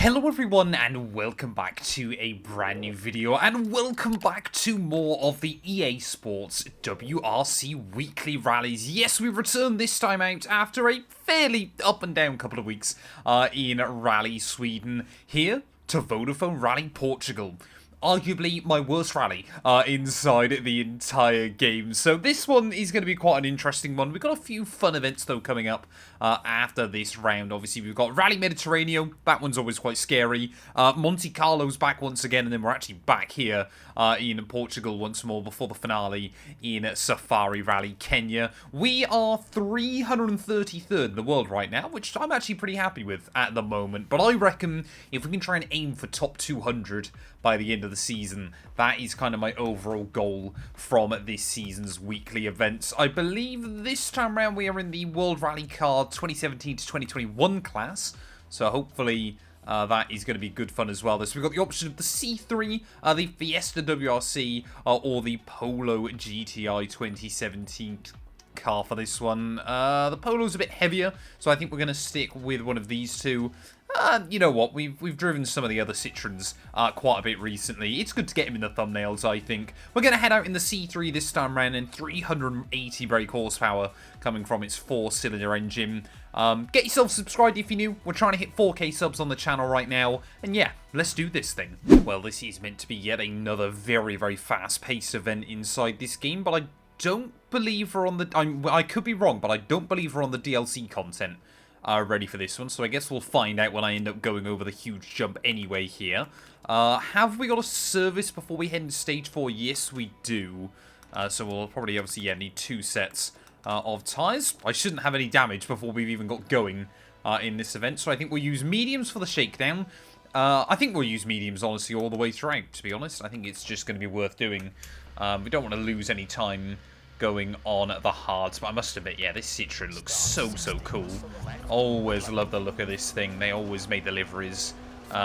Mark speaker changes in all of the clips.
Speaker 1: Hello everyone and welcome back to a brand new video and welcome back to more of the EA Sports WRC weekly rallies. Yes, we've returned this time out after a fairly up and down couple of weeks in Rally Sweden, here to Vodafone Rally Portugal. Arguably my worst rally inside the entire game. So this one is going to be quite an interesting one. We've got a few fun events though coming up after this round. Obviously we've got Rally Mediterraneo. That one's always quite scary. Monte Carlo's back once again, and then we're actually back here in Portugal once more before the finale in Safari Rally Kenya. We are 333rd in the world right now, which I'm actually pretty happy with at the moment. But I reckon if we can try and aim for top 200 by the end of the season, that is kind of my overall goal from this season's weekly events. I believe this time around we are in the World Rally Car 2017 to 2021 class, so hopefully that is going to be good fun as well. So we've got the option of the C3, the Fiesta WRC, or the Polo GTI 2017 car for this one. The Polo's a bit heavier, so I think we're going to stick with one of these two. You know what, we've driven some of the other Citroens quite a bit recently. It's good to get him in the thumbnails, I think. We're going to head out in the C3 this time round, and 380 brake horsepower coming from its 4-cylinder engine. Get yourself subscribed if you're new. We're trying to hit 4K subs on the channel right now. And yeah, let's do this thing. Well, this is meant to be yet another very, very fast-paced event inside this game, but I don't believe we're on the... I could be wrong, but I don't believe we're on the DLC content ready for this one, so I guess we'll find out when I end up going over the huge jump anyway here. Have we got a service before we head into stage 4? Yes, we do. So we'll probably obviously need 2 sets of tyres. I shouldn't have any damage before we've even got going in this event, so I think we'll use mediums for the shakedown. I think we'll use mediums, honestly, all the way throughout, to be honest. I think it's just going to be worth doing. We don't want to lose any time going on the hards, but I must admit, yeah, this Citroen looks so cool. Always love the look of this thing. They always made the liveries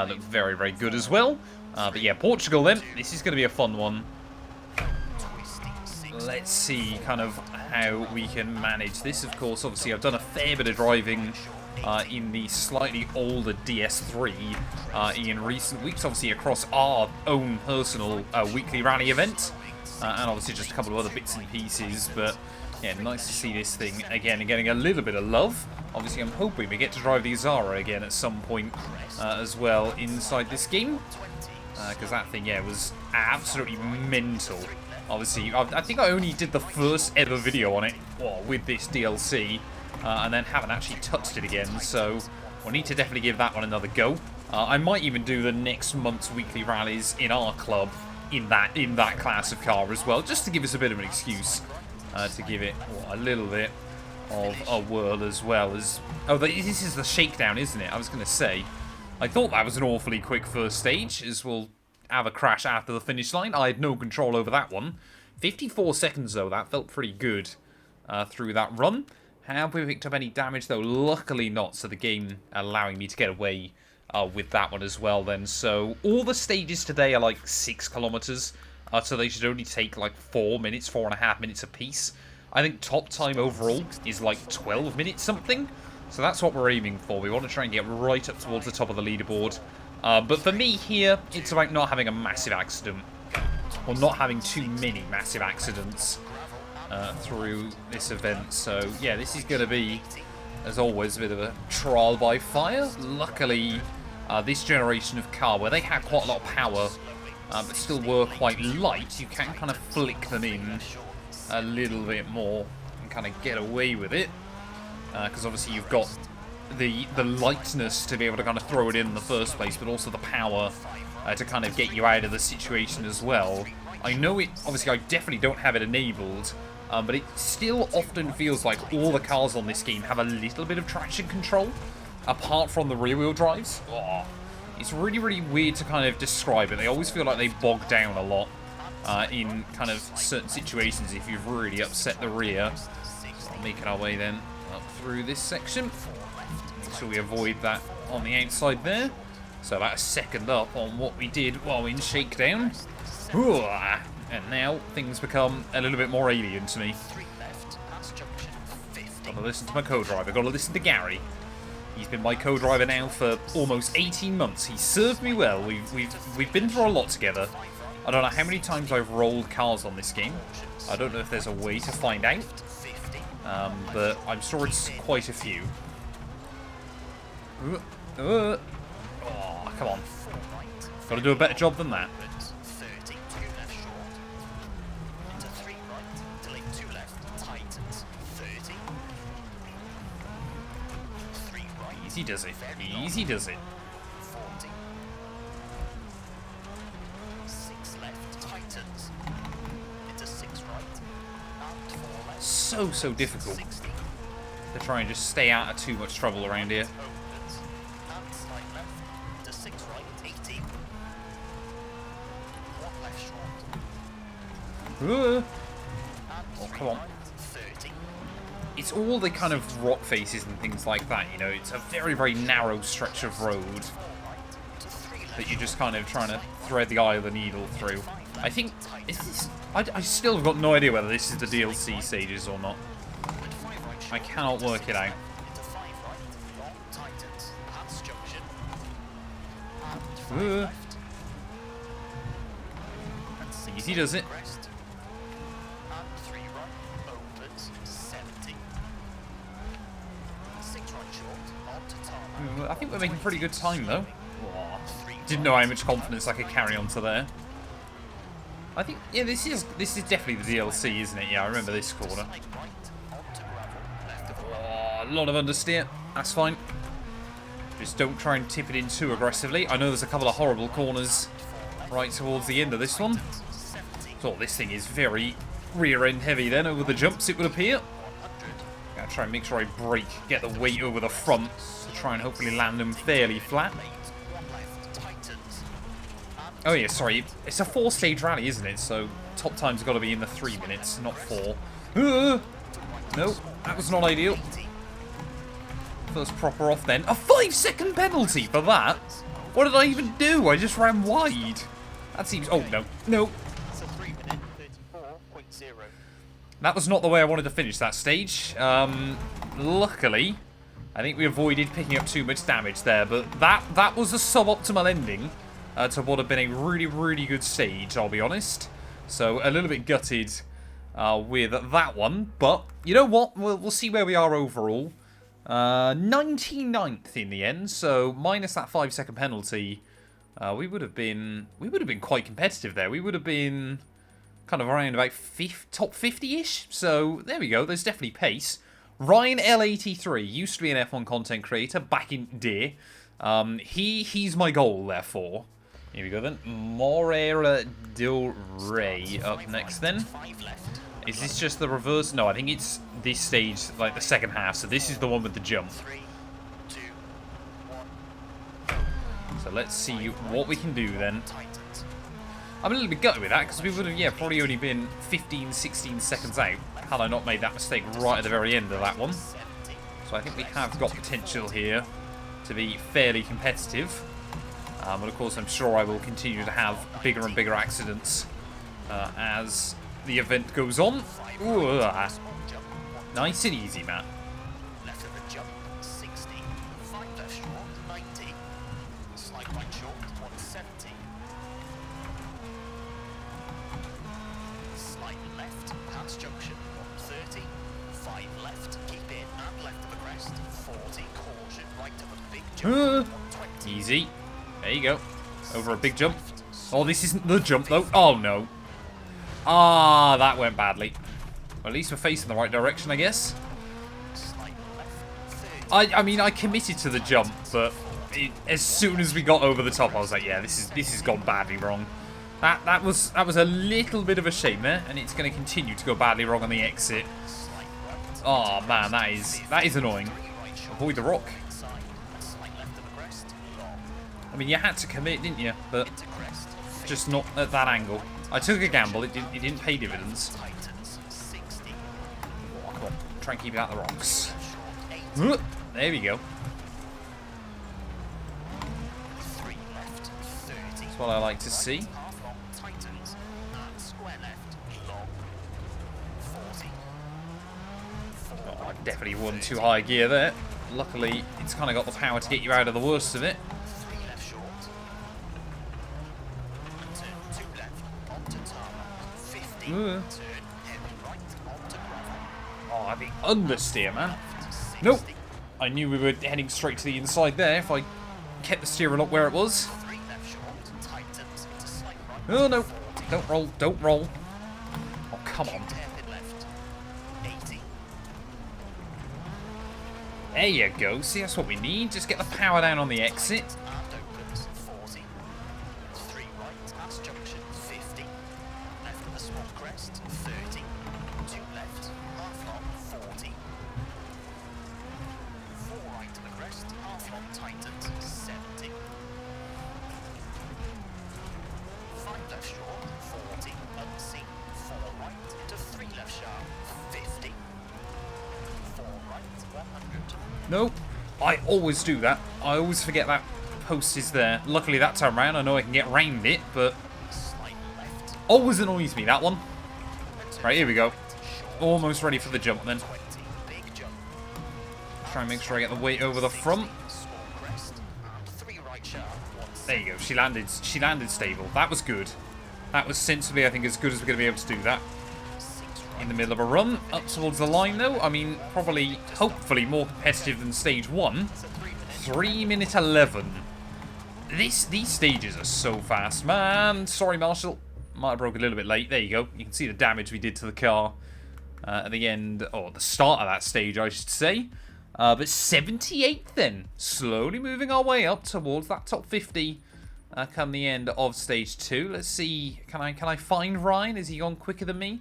Speaker 1: look very, very good as well. But yeah, Portugal then. This is going to be a fun one. Let's see kind of how we can manage this. Of course, obviously, I've done a fair bit of driving in the slightly older DS3 in recent weeks, obviously across our own personal weekly rally event. And obviously just a couple of other bits and pieces, but yeah, nice to see this thing again and getting a little bit of love. Obviously, I'm hoping we get to drive the Zara again at some point as well inside this game, because that thing, yeah, was absolutely mental. Obviously, I think I only did the first ever video on it with this DLC, and then haven't actually touched it again, so we'll need to definitely give that one another go. I might even do the next month's weekly rallies in our club in that class of car as well, just to give us a bit of an excuse to give it a little bit of a whirl as well. As this is the shakedown, isn't it? I was going to say, I thought that was an awfully quick first stage, as we'll have a crash after the finish line. I had no control over that one. 54 seconds though, that felt pretty good through that run. Have we picked up any damage though? Luckily not, so the game allowing me to get away with that one as well then. So all the stages today are like 6 kilometers, so they should only take like 4 minutes, 4.5 minutes a piece. I think top time overall is like 12 minutes something, so that's what we're aiming for. We want to try and get right up towards the top of the leaderboard, but for me here, it's about not having a massive accident, or not having too many massive accidents through this event. So yeah, this is going to be, as always, a bit of a trial by fire. Luckily, this generation of car, where they have quite a lot of power, but still were quite light, you can kind of flick them in a little bit more and kind of get away with it. Because obviously you've got the lightness to be able to kind of throw it in the first place, but also the power to kind of get you out of the situation as well. I know it, obviously I definitely don't have it enabled, but it still often feels like all the cars on this game have a little bit of traction control, apart from the rear-wheel drives. It's really, really weird to kind of describe it. They always feel like they bog down a lot in kind of certain situations if you've really upset the rear. So making our way then up through this section. Make sure we avoid that on the outside there. So about a second up on what we did while in shakedown. And now things become a little bit more alien to me. Gotta listen to my co-driver, gotta listen to Gary. He's been my co-driver now for almost 18 months. He served me well. We've been through a lot together. I don't know how many times I've rolled cars on this game. I don't know if there's a way to find out. But I'm sure it's quite a few. Oh, come on. Got to do a better job than that. Easy does it. Easy does it. So difficult to try and just stay out of too much trouble around here. Oh, come on. It's all the kind of rock faces and things like that, you know. It's a very, very narrow stretch of road that you're just kind of trying to thread the eye of the needle through. I think, is this, I still have got no idea whether this is the DLC stages or not. I cannot work it out. Easy does it. I think we're making pretty good time though. Didn't know how much confidence I could carry on to there. I think, yeah, this is definitely the DLC, isn't it? Yeah, I remember this corner. Oh, a lot of understeer. That's fine. Just don't try and tip it in too aggressively. I know there's a couple of horrible corners right towards the end of this one. So this thing is very rear end heavy then over the jumps, it would appear. Gotta try and make sure I brake, get the weight over the front to try and hopefully land them fairly flat. Oh yeah, sorry, it's a 4-stage rally, isn't it? So top time's got to be in the 3 minutes, not 4. No, that was not ideal. First proper off then. A 5-second penalty for that? What did I even do? I just ran wide. That seems... Oh, no. That was not the way I wanted to finish that stage. Luckily, I think we avoided picking up too much damage there, but that was a suboptimal ending to what had been a really, really good stage, I'll be honest. So a little bit gutted with that one, but you know what? We'll see where we are overall. 99th in the end, so minus that 5-second penalty, we would have been quite competitive there. We would have been kind of around about top 50-ish. So there we go. There's definitely pace. Ryan L83 used to be an F1 content creator back in day. He's my goal, therefore. Here we go then. Moreira del Rey up next then. Is this just the reverse? No, I think it's this stage, like the second half. So this is the one with the jump. So let's see what we can do then. I'm a little bit gutted with that because we would have, yeah, probably only been 15, 16 seconds out had I not made that mistake right at the very end of that one. So I think we have got potential here to be fairly competitive. But of course, I'm sure I will continue to have bigger and bigger accidents as the event goes on. Ooh, nice and easy, Matt. Left of the jump, 60. 5 left short, 90. Slight right short, 170. Slight left, past junction, 130. 5 left, keep in, and left of the crest, 40. Caution, right of a big jump, 120. Easy. There you go. Over a big jump. Oh, this isn't the jump, though. Oh, no. Ah, that went badly. Well, at least we're facing the right direction, I guess. I mean, I committed to the jump, but as soon as we got over the top, I was like, yeah, this has gone badly wrong. That was a little bit of a shame there, and it's going to continue to go badly wrong on the exit. Oh man, that is annoying. Avoid the rock. I mean, you had to commit, didn't you? But just not at that angle. I took a gamble. It didn't pay dividends. Oh, come on, try and keep it out of the rocks. There we go. That's what I like to see. Oh, I definitely won too high gear there. Luckily, it's kind of got the power to get you out of the worst of it. Oh, the understeer, man. Nope. I knew we were heading straight to the inside there if I kept the steering up where it was. Oh, no. Don't roll. Don't roll. Oh, come on. There you go. See, that's what we need. Just get the power down on the exit. Nope. I always do that. I always forget that post is there. Luckily that time round I know I can get round it, but always annoys me, that one. Right, here we go. Almost ready for the jump then. Try and make sure I get the weight over the front. There you go. She landed stable. That was good. That was sensibly, I think, as good as we're going to be able to do that. In the middle of a run, up towards the line though. I mean, probably, hopefully more competitive than stage 1. 3:11. These stages are so fast, man. Sorry, Marshall. Might have broke a little bit late. There you go. You can see the damage we did to the car at the end, or at the start of that stage, I should say. But 78th then. Slowly moving our way up towards that top 50 come the end of stage 2. Let's see. Can I find Ryan? Has he gone quicker than me?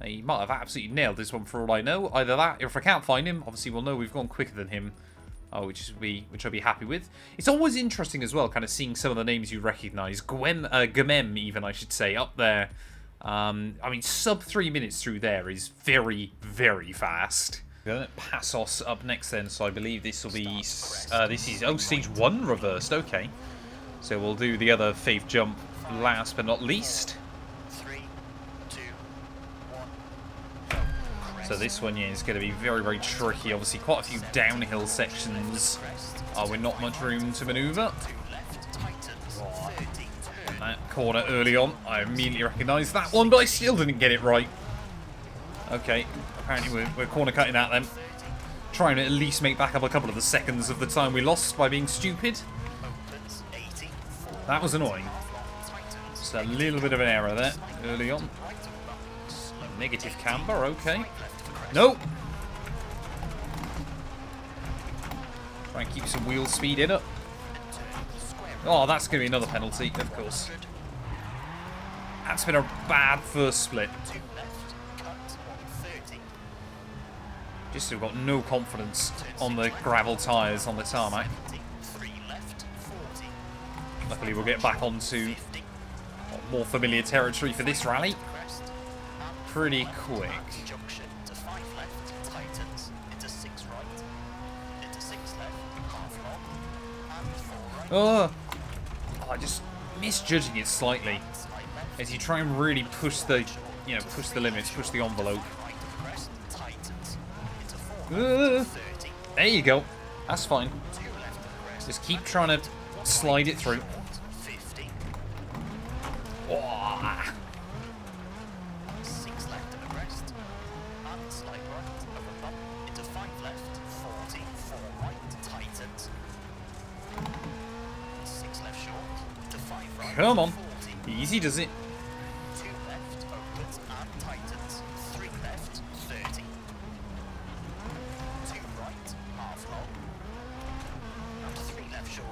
Speaker 1: He might have absolutely nailed this one for all I know. Either that, or if I can't find him, obviously we'll know we've gone quicker than him, which I'll be happy with. It's always interesting as well, kind of seeing some of the names you recognise. Gamem, even, I should say, up there. I mean, sub 3 minutes through there is very, very fast. Passos up next then, so I believe this will be... this is... Oh, stage 1 reversed, okay. So we'll do the other faith jump last but not least. So this one, yeah, is going to be very, very tricky. Obviously, quite a few downhill sections with not much room to manoeuvre. That corner early on, I immediately recognised that one, but I still didn't get it right. Okay, apparently we're corner cutting that then. Trying to at least make back up a couple of the seconds of the time we lost by being stupid. That was annoying. Just a little bit of an error there early on. Negative camber, okay. Nope. Try and keep some wheel speed in it. Oh, that's going to be another penalty, of course. That's been a bad first split. Just have got no confidence on the gravel tyres on the tarmac. Luckily, we'll get back onto more familiar territory for this rally pretty quick. Oh, I just misjudging it slightly as you try and really push the, push the limits, push the envelope. There you go. That's fine. Just keep trying to slide it through. Oh. Come on. Easy does it.
Speaker 2: 2 left, opens and tightens. 3 left, 30. 2 right, half long. And 3 left short.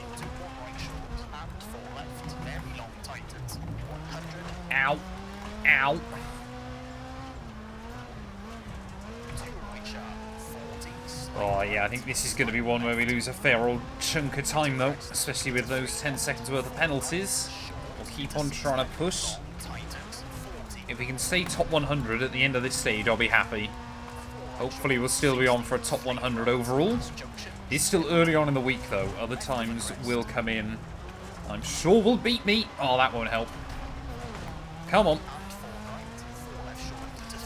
Speaker 2: Into 1 right short and 4 left. Very long tightens. 100.
Speaker 1: Ow. Ow.
Speaker 2: 2 right sharp, 40.
Speaker 1: Oh yeah, I think this is going to be one where we lose a fair old chunk of time though, especially with those 10 seconds worth of penalties. We'll keep on trying to push. If we can stay top 100 at the end of this stage, I'll be happy. Hopefully we'll still be on for a top 100 overall. It's still early on in the week though. Other times will come in. I'm sure will beat me. Oh, that won't help. Come on.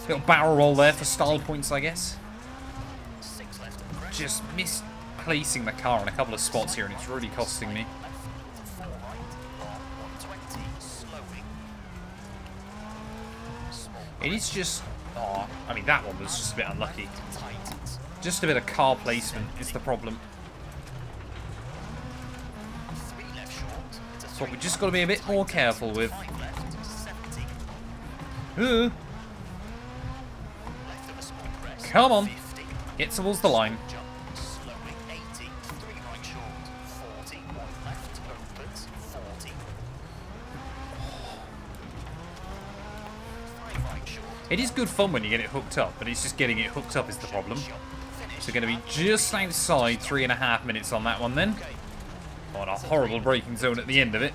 Speaker 1: Little barrel roll there for style points, I guess. just misplacing the car in a couple of spots here, and it's really costing me. It is just... Oh, I mean, that one was just a bit unlucky. Just a bit of car placement is the problem. So we've just got to be a bit more careful with. Come on. Get towards the line. It is good fun when you get it hooked up, but it's just getting it hooked up is the problem. So going to be just outside 3.5 minutes on that one then. On a horrible braking zone at the end of it.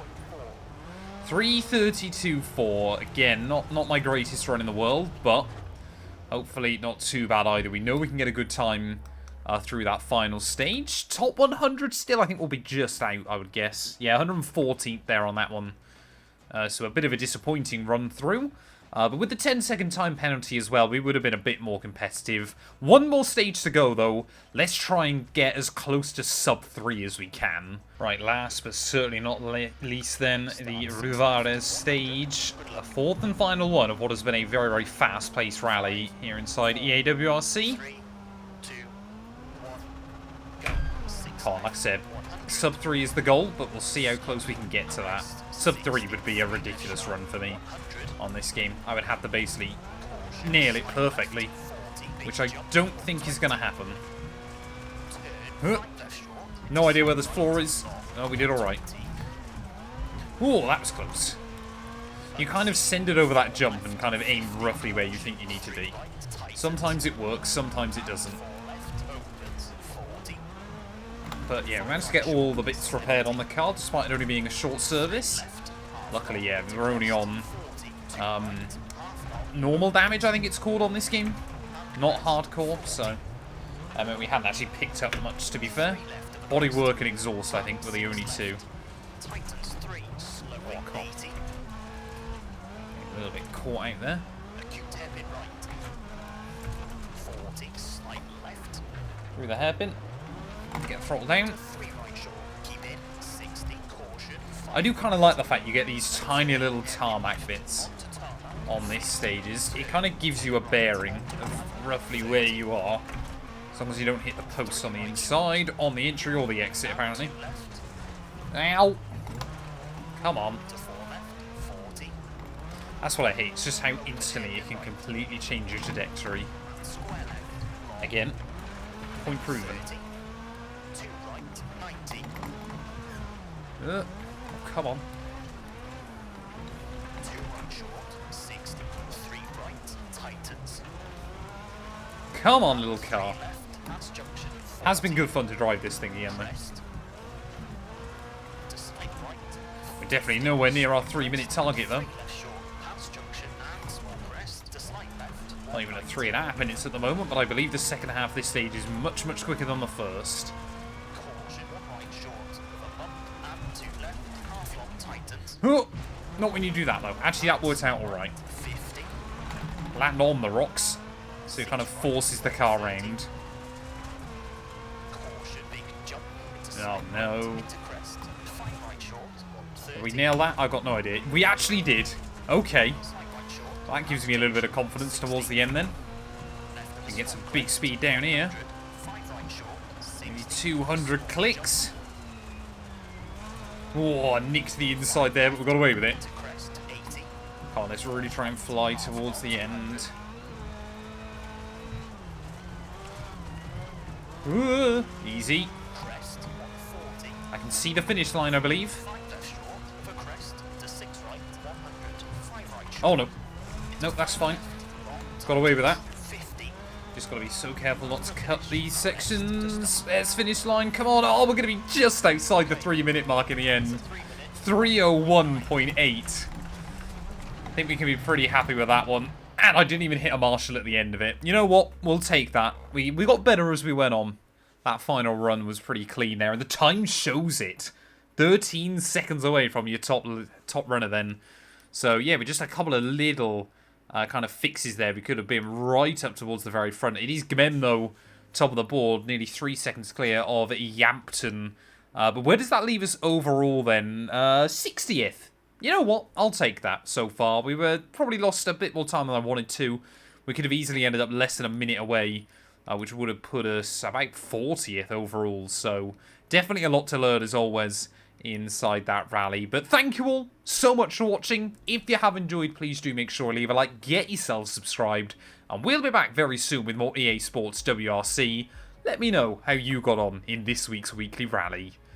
Speaker 1: 3:32.4. Again, not my greatest run in the world, but hopefully not too bad either. We know we can get a good time through that final stage. Top 100 still, I think we'll be just out, I would guess. Yeah, 114th there on that one. So a bit of a disappointing run through. But with the 10-second time penalty as well, we would have been a bit more competitive. One more stage to go, though. Let's try and get as close to sub-3 as we can. Right, last but certainly not least then, the Ruiväes stage. A fourth and final one of what has been a very, very fast-paced rally here inside EA WRC. Like I said, sub-3 is the goal, but we'll see how close we can get to that. Sub-3 would be a ridiculous run for me on this game. I would have to basically nail it perfectly, which I don't think is going to happen. No idea where this floor is. Oh, we did alright. Oh, that was close. You kind of send it over that jump and kind of aim roughly where you think you need to be. Sometimes it works, sometimes it doesn't. But yeah, we managed to get all the bits repaired on the car, despite it only being a short service. Luckily, yeah, we were only on normal damage, I think it's called on this game. Not hardcore, so I mean, we hadn't actually picked up much, to be fair. Bodywork and exhaust, I think, were the only two. A little bit caught out there. Through the hairpin. Get throttle down. I do kind of like the fact you get these tiny little tarmac bits on these stages. It kind of gives you a bearing of roughly where you are, as long as you don't hit the post on the inside, on the entry or the exit, apparently. Ow! Come on. That's what I hate. It's just how instantly it can completely change your trajectory. Again, point proven. Oh, come on. Come on, little car. Has been good fun to drive this thing again, though. We're definitely nowhere near our 3-minute target, though. Not even at 3.5 minutes at the moment, but I believe the second half of this stage is much, much quicker than the first. Oh, not when you do that, though. Actually, that works out alright. Land on the rocks, so it kind of forces the car round. Oh, no. Did we nail that? I've got no idea. We actually did. Okay. That gives me a little bit of confidence towards the end, then. We can get some big speed down here. Maybe 200 clicks. Oh, I nicked the inside there, but we got away with it. Oh, let's really try and fly towards the end. Ooh, easy. I can see the finish line, I believe. Oh, no. Nope, that's fine. Got away with that. Just got to be so careful not to cut these sections. There's finish line. Come on. Oh, we're going to be just outside the 3-minute mark in the end. 3:01.8. I think we can be pretty happy with that one. And I didn't even hit a marshal at the end of it. You know what? We'll take that. We got better as we went on. That final run was pretty clean there. And the time shows it. 13 seconds away from your top runner then. So, yeah, with just a couple of little kind of fixes there, we could have been right up towards the very front. It is Gmen, though, top of the board, nearly 3 seconds clear of Yampton. But where does that leave us overall then? 60th. You know what? I'll take that so far. We were probably lost a bit more time than I wanted to. We could have easily ended up less than a minute away, which would have put us about 40th overall. So definitely a lot to learn as always inside that rally. But thank you all so much for watching. If you have enjoyed, please do make sure to leave a like, get yourselves subscribed, and we'll be back very soon with more EA Sports WRC. Let me know how you got on in this week's weekly rally.